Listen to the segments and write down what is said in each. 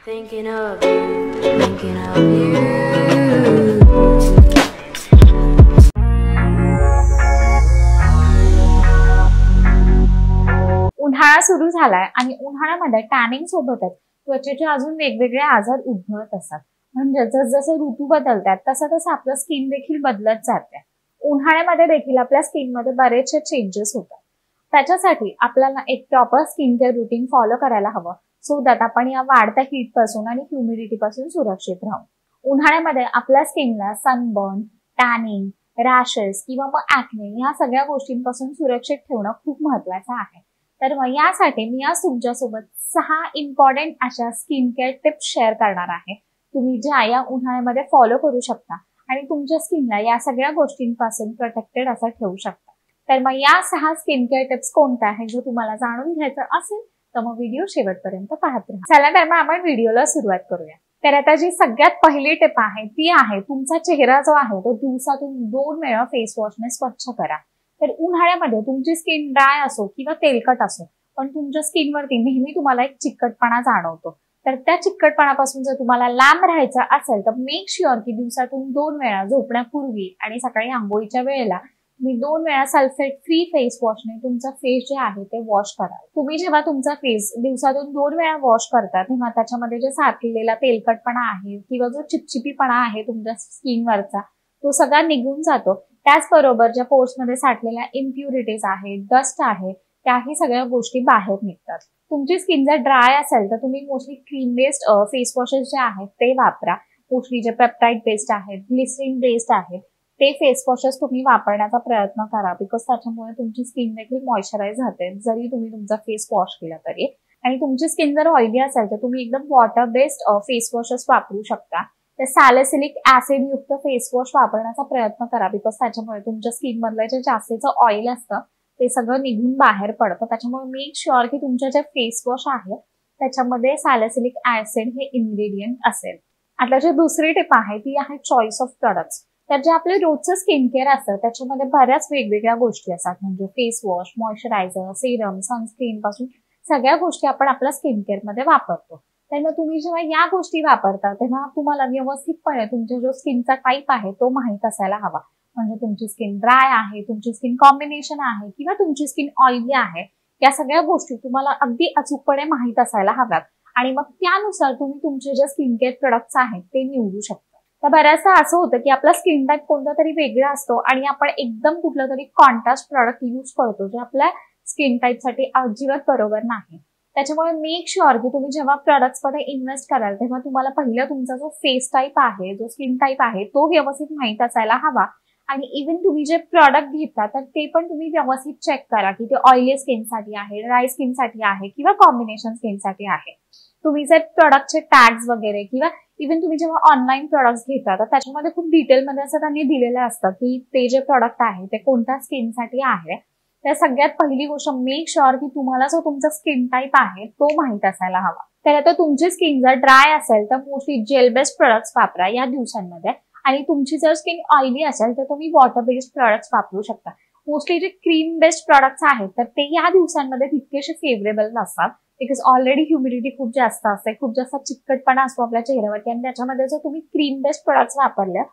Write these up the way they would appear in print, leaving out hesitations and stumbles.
Thinking of you, thinking of you. उन्हाळा सुरू झालाय आणि उन्हाळ्यामध्ये टॅनिंग सोबतच त्वचेचे अजून वेगवेगळे आजार उद्भवत असतात. म्हणजे जसजसे ऋतू बदलतात तसं तसं आपलं स्किन देखील बदलत जाते. उन्हाळ्यामध्ये देखील आपल्या स्किनमध्ये बरेचसे चेंजेस होतात. त्याच्यासाठी आपल्याला एक proper skin care routine follow करायला हवं, सो दॅट आपण या वाढत्या हीट पासून आणि ह्युमिडिटी पासून सुरक्षित राहू. उन्हाळ्यामध्ये आपल्या स्किनला सनबर्न, टॅनिंग, रॅशेस किंवा मग ऍक्ने या सगळ्या गोष्टींपासून सुरक्षित ठेवणं खूप महत्वाचं आहे. तर मग यासाठी मी आज तुमच्यासोबत 6 इम्पॉर्टंट अशा स्किन केअर टिप्स शेअर करणार आहे, तुम्ही ज्या या उन्हाळ्यामध्ये फॉलो करू शकता आणि तुमच्या स्किनला या सगळ्या गोष्टींपासून प्रोटेक्टेड असं ठेवू शकता. तर मग या 6 स्किन केअर टिप्स कोणत्या आहेत जर तुम्हाला जाणून घ्यायचं असेल तर मग व्हिडिओ शेवटपर्यंत पाहत राहा. चला तर मग आपण व्हिडिओला सुरुवात करूया. तर आता जी सगळ्यात पहिली टिप आहे ती आहे, तुमचा चेहरा जो आहे तो दिवसातून 2 वेळा फेस वॉशने स्वच्छ करा. तर उन्हाळ्यामध्ये तुमची स्किन ड्राय असो किंवा तेलकट असो, पण तुमच्या स्किनवरती नेहमी तुम्हाला एक चिकटपणा जाणवतो. तर त्या चिकटपणापासून जर तुम्हाला लांब राहायचं असेल तर मेक शुअर की दिवसातून 2 वेळा झोपण्यापूर्वी आणि सकाळी आंघोळीच्या वेळेला तुम्ही 2 वेळा सल्फेट फ्री फेस वॉशने तुमचा फेस जे आहे ते वॉश करा. तुम्ही जेव्हा तुमचा फेस दिवसातून 2 वेळा वॉश करता तेव्हा त्याच्यामध्ये जे साठलेला तेलकटपणा आहे किंवा जो चिपचिपीपणा आहे तुमच्या स्किनवरचा तो सगळा निघून जातो. त्याचबरोबर ज्या पोर्समध्ये साठलेल्या इम्प्युरिटीज आहेत, डस्ट आहे, त्याही सगळ्या गोष्टी बाहेर निघतात. तुमची स्किन जर ड्राय असेल तर तुम्ही mostly cream based face washes जे आहेत ते वापरा. मोस्टली जे पेप्टाइड बेस्ड आहेत, ग्लिसरीन बेस्ड आहेत ते फेस वॉशेस तुम्ही वापरण्याचा प्रयत्न करा, बिकॉज त्याच्यामुळे तुमची स्किन देखील मॉइश्चराइज राहते जरी तुम्ही तुमचा फेस वॉश केला तरी. आणि तुमची स्किन जर ऑइली असेल तर तुम्ही एकदम वॉटर बेस्ड फेस वॉशेस वापरू शकता. तर सॅलिसिलिक ऍसिड युक्त फेस वॉश वापरण्याचा प्रयत्न करा, बिकॉज त्याच्यामुळे तुमच्या स्किन मधलं जे जास्तीचं ऑइल असतं ते सगळं निघून बाहेर पडतं. त्याच्यामुळे मेक शुअर की तुमच्या जे फेस वॉश आहे त्याच्यामध्ये सॅलिसिलिक ऍसिड हे इन्ग्रेडियंट असेल. आता जी दुसरी टिप आहे ती आहे चॉईस ऑफ प्रोडक्ट्स. तर जे आपले रोजचं स्किन केअर असतं त्याच्यामध्ये बऱ्याच वेगवेगळ्या गोष्टी असतात, म्हणजे face wash, moisturiser, Serum, sunscreen पासून सगळ्या गोष्टी आपण आपल्या स्किन केअर मध्ये वापरतो. तर मग तुम्ही जेव्हा या गोष्टी वापरता तेव्हा तुम्हाला व्यवस्थितपणे तुमच्या जो स्किनचा टाईप आहे तो माहित असायला हवा. म्हणजे तुमची स्किन ड्राय आहे, तुमची स्किन कॉम्बिनेशन आहे किंवा तुमची स्किन ऑइली आहे, या सगळ्या गोष्टी तुम्हाला अगदी अचूकपणे माहित असायला हव्यात. आणि मग त्यानुसार तुम्ही तुमचे जे स्किन केअर प्रोडक्ट्स आहेत ते निवडू शकता. तर बऱ्याचदा असं होतं की आपला स्किन टाईप कोणता तरी वेगळा असतो आणि आपण एकदम कुठलं तरी कॉन्ट्रास्ट प्रोडक्ट यूज करतो जे आपल्या स्किन टाईपसाठी अजिबात बरोबर नाही. त्याच्यामुळे मेक शुअर की तुम्ही जेव्हा प्रोडक्ट्स मध्ये इन्व्हेस्ट कराल तेव्हा तुम्हाला पहिला तुमचा जो फेस टाईप आहे, जो स्किन टाईप आहे तो व्यवस्थित माहित असायला हवा. आणि इव्हन तुम्ही जे प्रॉडक्ट घेता तर ते पण तुम्ही व्यवस्थित चेक करा की ते ऑइली स्किनसाठी आहे, ड्राय स्किनसाठी आहे किंवा कॉम्बिनेशन स्किनसाठी आहे. तुम्ही जर प्रॉडक्टचे टॅग्स वगैरे किंवा इव्हन तुम्ही जेव्हा ऑनलाईन प्रॉडक्ट्स घेता तर त्याच्यामध्ये खूप डिटेलमध्ये असं त्यांनी दिलेलं असतं की ते जे प्रॉडक्ट आहे ते कोणत्या स्किनसाठी आहे. तर सगळ्यात पहिली गोष्ट मेक शुअर की तुम्हाला जो तुमचा स्किन टाईप आहे तो माहित असायला हवा. तर आता तुमची स्किन जर ड्राय असेल तर मोस्टली जेल बेस्ड प्रोडक्ट्स वापरा या दिवसांमध्ये. आणि तुमची जर स्किन ऑइली असेल तर तुम्ही वॉटर बेस्ड प्रोडक्ट्स वापरू शकता. मोस्टली जे क्रीम बेस्ड प्रोडक्ट्स आहेत तर ते या दिवसांमध्ये तितकेसे फेवरेबल नसतात, बिकॉज ऑलरेडी ह्युमिडिटी खूप जास्त असते, खूप जास्त चिकटपणा असतो आपल्या चेहऱ्यावरती. आणि त्याच्यामध्ये जर तुम्ही क्रीम बेस्ड प्रोडक्ट्स वापरले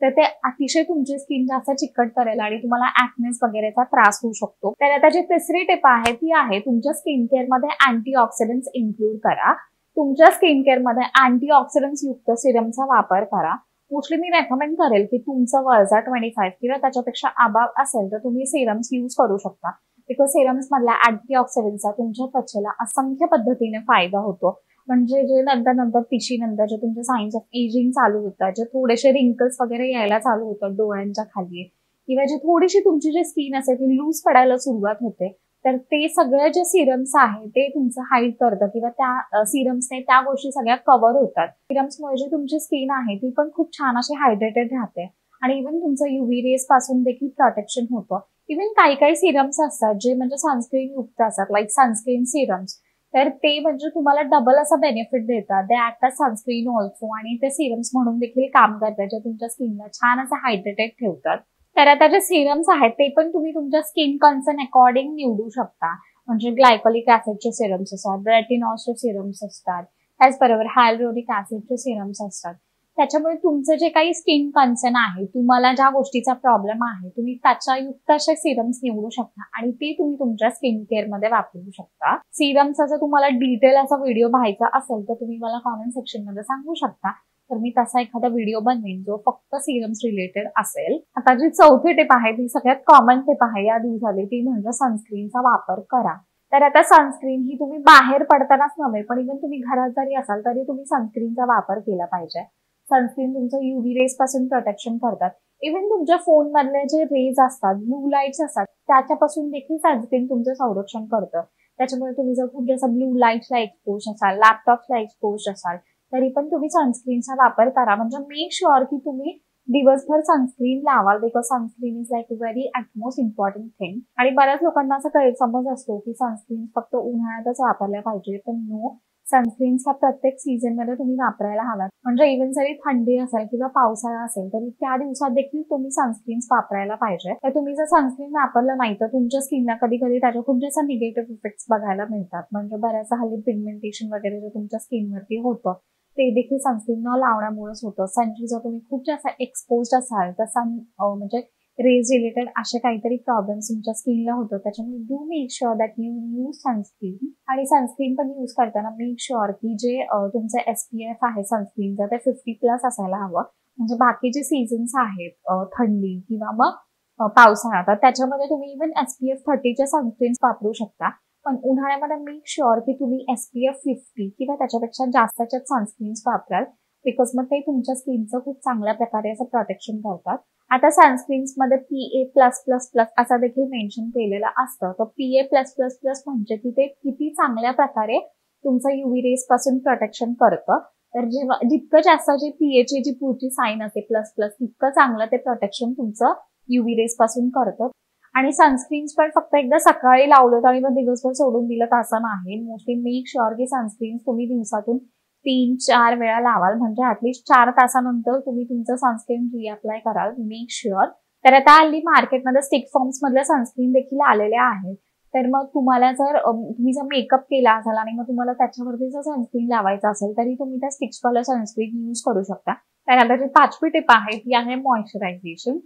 तर ते अतिशय तुमची स्किन जास्त चिकट करेल आणि तुम्हाला ऍक्नेस वगैरेचा त्रास होऊ शकतो. तर आता जी तिसरी टिप आहे ती आहे तुमच्या स्किन केअर मध्ये अँटीऑक्सिडंट्स इन्क्लूड करा. तुमच्या स्किन केअर मध्ये अँटीऑक्सिडंट्स युक्त सिरमचा वापर करा. मोस्टली मी रेकमेंड करेल की तुमचं वजन 25 किंवा त्याच्यापेक्षा अबाव असेल तर तुम्ही सिरम्स यूज करू शकता, बिकॉज सिरम्स मधल्या अँटीऑक्सिडंटचा तुमच्या त्वचेला असंख्य पद्धतीने फायदा होतो. म्हणजे जे नंतर पिशीनंतर जे तुमचे साइन्स ऑफ एजिंग चालू होतात, जे थोडेसे रिंकल्स वगैरे यायला चालू होतात डोळ्यांच्या खाली, किंवा जे थोडीशी तुमची जी स्किन असते ती लूज पडायला सुरुवात होते, तर ते सगळे जे सिरम्स आहे ते तुमचं हाईड करतं किंवा त्या सिरम्सने त्या गोष्टी सगळ्या कव्हर होतात. सिरम्समुळे जी तुमची स्किन आहे ती पण खूप छान अशी हायड्रेटेड राहते आणि इव्हन तुमचं युव्ही रेज पासून देखील प्रोटेक्शन होतं. इव्हन काही सिरम्स असतात जे म्हणजे सनस्क्रीन युक्त असतात, लाईक सनस्क्रीन सिरम्स, तर ते म्हणजे तुम्हाला डबल असा बेनिफिट देतात. They act as sunscreen also आणि ते सिरम्स म्हणून देखील काम करतात जे तुमच्या स्किनला छान असं हायड्रेटेड ठेवतात. तर आता जे सिरम्स आहेत ते पण तुम्ही तुमच्या स्किन कन्सर्न अकॉर्डिंग निवडू शकता. म्हणजे ग्लायकोलिक ऍसिडचे सिरम्स असतात, रेटिनॉलचे सिरम्स असतात, त्याचबरोबर हायलुरोनिक ऍसिडचे सिरम्स असतात. त्याच्यामुळे तुमचं जे काही स्किन कन्सर्न आहे, तुम्हाला ज्या गोष्टीचा प्रॉब्लेम आहे, तुम्ही त्याच्या युक्त असे सिरम्स निवडू शकता आणि ते तुम्ही तुमच्या स्किन केअर मध्ये वापरू शकता. सिरमचा जर तुम्हाला डिटेल असा व्हिडिओ पाहायचा असेल तर तुम्ही मला कॉमेंट सेक्शन मध्ये सांगू शकता. तर मी तसा एखादा व्हिडिओ बनवेन जो फक्त सिरम्स रिलेटेड असेल. आता जी चौथी टिप आहे ती सगळ्यात कॉमन टिप आहे या दिवसाली, ती म्हणजे सनस्क्रीनचा वापर करा. तर आता सनस्क्रीन ही तुम्ही बाहेर पडतानाच नव्हे, पण इव्हन तुम्ही घरात जरी असाल तरी तुम्ही सनस्क्रीनचा वापर केला पाहिजे. सनस्क्रीन तुमचं UV रेज पासून प्रोटेक्शन करतात. इव्हन तुमच्या फोन मधले जे रेज असतात, ब्लू लाईट्स असतात, त्याच्यापासून देखील सनस्क्रीन तुमचं संरक्षण करतं. त्याच्यामुळे तुम्ही जर खूप जास्त ब्लू लाईट्सला एक्सपोज असाल, लॅपटॉपला एक्सपोज असाल, तरी पण तुम्ही सनस्क्रीनचा वापर करा. म्हणजे मेक शुअर की तुम्ही दिवसभर सनस्क्रीन लावाल, because sunscreen is like very most important thing. आणि बऱ्याच लोकांना असा गैरसमज असतो की सनस्क्रीन फक्त उन्हाळ्यातच वापरल्या पाहिजे, पण नो, सनस्क्रीनचा प्रत्येक सीझन मध्ये तुम्ही वापरायला हवात. म्हणजे इव्हन जरी थंडी असेल किंवा पावसाळा असेल तरी त्या दिवसात देखील तुम्ही सनस्क्रीन वापरायला पाहिजे. तर तुम्ही जर सनस्क्रीन वापरलं नाही तर तुमच्या स्किनला कधी कधी त्याचे खूप जास्त निगेटिव्ह इफेक्ट्स बघायला मिळतात. म्हणजे बऱ्याचदा हल्ली पिगमेंटेशन वगैरे जे तुमच्या स्किनवरती होतं ते देखील सनस्क्रीन न लावण्यामुळेच होतं. सनची जर तुम्ही खूप जास्त एक्सपोज असाल तर म्हणजे रेज रिलेटेड असे काहीतरी प्रॉब्लेम्स तुमच्या स्किनला होतं. त्याच्यामुळे do make sure that you use sunscreen. आणि सनस्क्रीन पण यूज करताना मेक शुअर की जे तुमचं SPF आहे सनस्क्रीनचं ते 50+ असायला हवं. म्हणजे बाकी जे सीझन्स आहेत, थंडी किंवा मग पावसाळा, तर त्याच्यामध्ये तुम्ही इव्हन SPF 30चे सनस्क्रीन वापरू शकता. पण उन्हाळ्यामध्ये मेक शुअर की तुम्ही SPF 50 किंवा त्याच्यापेक्षा जास्तच्या सनस्क्रीन्स वापराल, बिकॉज मग ते तुमच्या स्किनचं खूप चांगल्या प्रकारे असं प्रोटेक्शन करतात. आता सनस्क्रीन्स मध्ये PA+++ असा देखील मेन्शन केलेलं असतं. तर PA+++ म्हणजे की ते किती चांगल्या प्रकारे तुमचं UV रेज पासून प्रोटेक्शन करतं. तर जेव्हा जितकं जास्त जे PAची जी पुढची साईन असते ++, तितकं चांगलं ते प्रोटेक्शन तुमचं UV रेज पासून करतं. आणि सनस्क्रीन्स पण फक्त एकदा सकाळी लावलं आणि मग दिवसभर सोडून दिलं तर असं नाही. मोस्टली मेक शुअर की सनस्क्रीन्स तुम्ही दिवसातून 3-4 वेळा लावाल. म्हणजे ऍटलीस्ट 4 तासानंतर तुम्ही तुमचं सनस्क्रीन रिअप्लाय कराल. Make sure. तर आता हल्ली मार्केटमध्ये स्टिक फॉर्म्स मधल्या सनस्क्रीन देखील आलेल्या आहेत. तर मग तुम्हाला जर तुम्ही जर मेकअप केला असाल आणि मग तुम्हाला त्याच्यावरती जर सनस्क्रीन लावायचं असेल तरी तुम्ही त्या स्टिक्सवाला सनस्क्रीन यूज करू शकता. तर आता जी 5वी टिप आहे ती आहे मॉइश्चरायझेशन.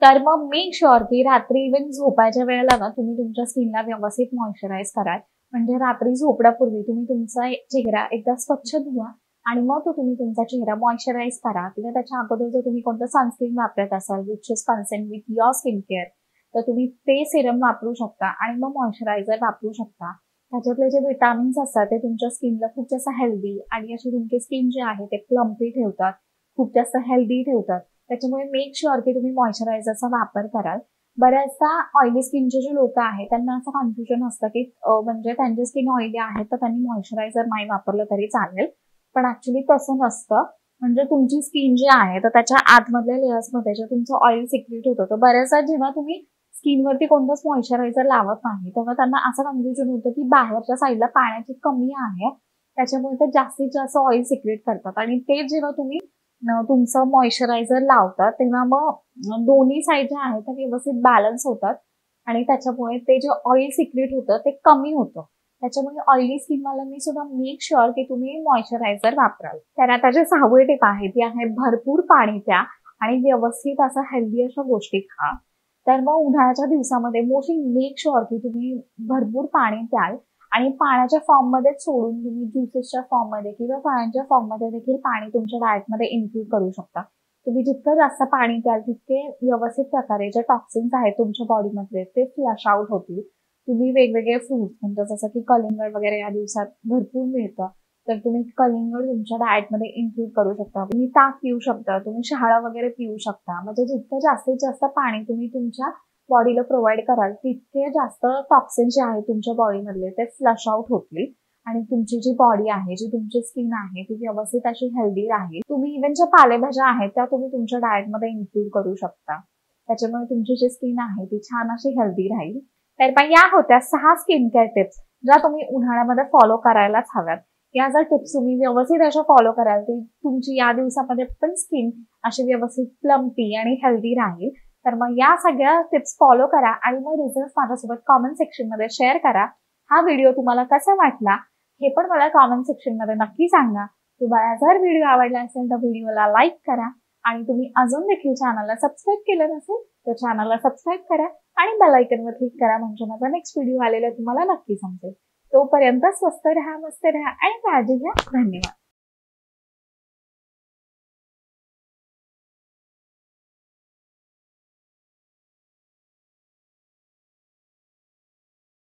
तर मग मेक शुअर की रात्री इव्हन झोपायच्या वेळेला ना तुम्ही तुमच्या स्किनला व्यवस्थित मॉइश्चराईज कराल. म्हणजे रात्री झोपण्यापूर्वी तुम्ही तुमचा चेहरा एकदा स्वच्छ धुवा आणि मग तो तुम्ही तुमचा चेहरा मॉइश्चराईज करा. किंवा त्याच्या अगोदर जर तुम्ही कोणतं सनस्क्रीन वापरत असाल which is concern with your skin care, तर तुम्ही ते सिरम वापरू शकता आणि मग मॉइश्चरायझर वापरू शकता. त्याच्यातले जे विटामिन्स असतात ते तुमच्या स्किनला खूप जास्त हेल्दी आणि अशी तुमची स्किन जे आहे ते प्लम्पी ठेवतात, खूप जास्त हेल्दी ठेवतात. त्याच्यामुळे मेक शुअर की तुम्ही मॉइश्चरायझरचा वापर कराल. बऱ्याचदा ऑइली स्किनचे जे लोक आहेत त्यांना असं कन्फ्युजन असतं की म्हणजे त्यांची स्किन ऑइली आहे तर त्यांनी मॉइश्चरायझर नाही वापरलं तरी चालेल, पण ऍक्च्युली तसं नसतं. म्हणजे तुमची स्किन जी आहे तर त्याच्या आतमधल्या लेयर्समध्ये जे तुमचं ऑइल सिक्रेट होतं, तर बऱ्याचदा जेव्हा तुम्ही स्किनवरती कोणतंच मॉइश्चरायझर लावत नाही तेव्हा त्यांना असं कन्फ्युजन होतं की बाहेरच्या साईडला पाण्याची कमी आहे, त्याच्यामुळे ते जास्तीत जास्त ऑइल सिक्रेट करतात. आणि ते जेव्हा तुम्ही तुमचं मॉइश्चरायझर लावतात तेव्हा मग दोन्ही साईड ज्या आहेत त्या व्यवस्थित बॅलन्स होतात आणि त्याच्यामुळे ते जे ऑइल सिक्रेट होतं ते कमी होतं. त्याच्यामुळे ऑइली स्किनवाल्यांनी सुद्धा मेक शुअर की तुम्ही मॉइश्चरायझर वापराल. तर आता जे 6वी टिप आहे ती आहे भरपूर पाणी प्या आणि व्यवस्थित असं हेल्दी अशा गोष्टी खा. तर मग उन्हाळ्याच्या दिवसामध्ये मोस्टली मेक शुअर की तुम्ही भरपूर पाणी प्याल आणि पाण्याच्या फॉर्ममध्येच सोडून तुम्ही ज्युसेसच्या फॉर्ममध्ये किंवा फळांच्या फॉर्ममध्ये देखील पाणी तुमच्या डाएटमध्ये इन्क्लूड करू शकता. तुम्ही जितकं जास्त पाणी प्याल तितके व्यवस्थित प्रकारे जे टॉक्सिन्स आहेत तुमच्या बॉडीमधले ते फ्लश आउट होतील. तुम्ही वेगवेगळे फ्रूट्स म्हणजे जसं की कलिंगड वगैरे या दिवसात भरपूर मिळतं, तर तुम्ही कलिंगड तुमच्या डाएटमध्ये इन्क्लूड करू शकता. तुम्ही ताक पिऊ शकता, तुम्ही शहाळा वगैरे पिऊ शकता. म्हणजे जितकं जास्तीत जास्त पाणी तुम्ही तुमच्या बॉडीला प्रोव्हाइड कराल तितके जास्त टॉक्सिन्स जे आहेत तुमच्या बॉडीमधले ते फ्लश आउट होतील आणि तुमची जी बॉडी आहे, जी तुमची स्किन आहे ती व्यवस्थित अशी हेल्दी राहील. तुम्ही इव्हन ज्या पालेभाज्या आहेत त्या तुम्ही तुमच्या डाएटमध्ये इन्क्लूड करू शकता. त्याच्यामुळे तुमची जी स्किन आहे ती छान अशी हेल्दी राहील. तर पण या होत्या 6 स्किन केअर टिप्स ज्या तुम्ही उन्हाळ्यामध्ये फॉलो करायलाच हव्यात. या जर टिप्स तुम्ही व्यवस्थित अशा फॉलो कराल तर तुमची या दिवसामध्ये पण स्किन अशी व्यवस्थित प्लम्पी आणि हेल्दी राहील. तर मग या सगळ्या टिप्स फॉलो करा आणि मग रिझल्ट माझ्यासोबत कॉमेंट सेक्शन मध्ये शेअर करा. हा व्हिडिओ तुम्हाला कसा वाटला हे पण मला कॉमेंट सेक्शन मध्ये नक्की सांगा. तुम्हाला जर व्हिडिओ आवडला असेल तर व्हिडिओला लाईक करा आणि तुम्ही अजून देखील चॅनलला सबस्क्राईब केलं नसेल तर चॅनलला सबस्क्राईब करा आणि बेल आयकॉनवर क्लिक करा, म्हणजे माझा नेक्स्ट व्हिडिओ आलेला तुम्हाला नक्की समजेल. तोपर्यंत स्वस्त राहा, मस्त राहा आणि काळजी घ्या. धन्यवाद.